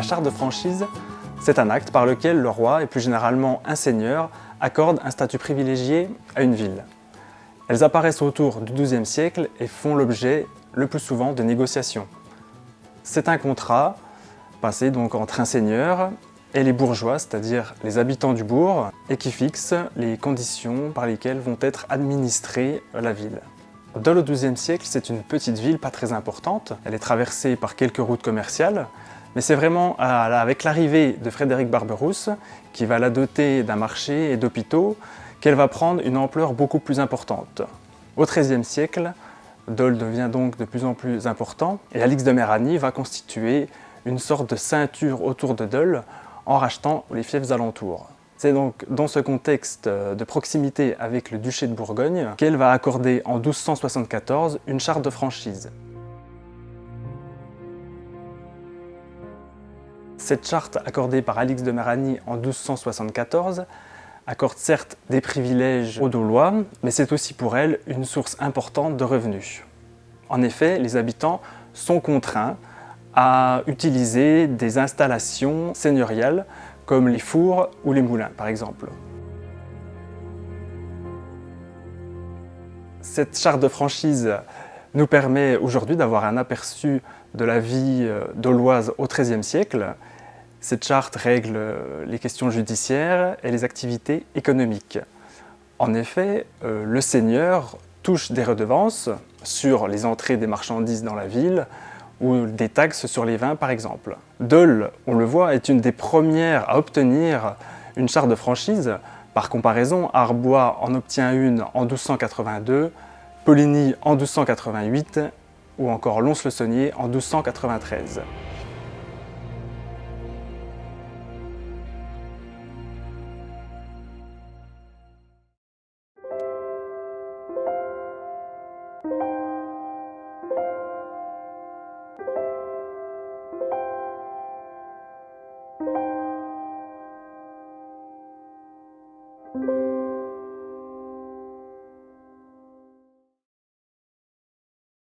charte de franchise, c'est un acte par lequel le roi, et plus généralement un seigneur, accorde un statut privilégié à une ville. Elles apparaissent autour du XIIe siècle et font l'objet le plus souvent de négociations. C'est un contrat passé donc entre un seigneur et les bourgeois, c'est-à-dire les habitants du bourg, et qui fixe les conditions par lesquelles vont être administrée la ville. Dans le XIIe siècle, c'est une petite ville pas très importante. Elle est traversée par quelques routes commerciales, mais c'est vraiment avec l'arrivée de Frédéric Barberousse, qui va la doter d'un marché et d'hôpitaux, qu'elle va prendre une ampleur beaucoup plus importante. Au XIIIe siècle, Dole devient donc de plus en plus important, et Alix de Méranie va constituer une sorte de ceinture autour de Dole en rachetant les fiefs alentours. C'est donc dans ce contexte de proximité avec le duché de Bourgogne qu'elle va accorder en 1274 une charte de franchise. Cette charte accordée par Alix de Méranie en 1274 accorde certes des privilèges aux Daulois, mais c'est aussi pour elle une source importante de revenus. En effet, les habitants sont contraints à utiliser des installations seigneuriales comme les fours ou les moulins par exemple. Cette charte de franchise nous permet aujourd'hui d'avoir un aperçu de la vie dauloise au XIIIe siècle. Cette charte règle les questions judiciaires et les activités économiques. En effet, le seigneur touche des redevances sur les entrées des marchandises dans la ville ou des taxes sur les vins par exemple. Dole, on le voit, est une des premières à obtenir une charte de franchise. Par comparaison, Arbois en obtient une en 1282, Poligny en 1288 ou encore Lons-le-Saunier en 1293.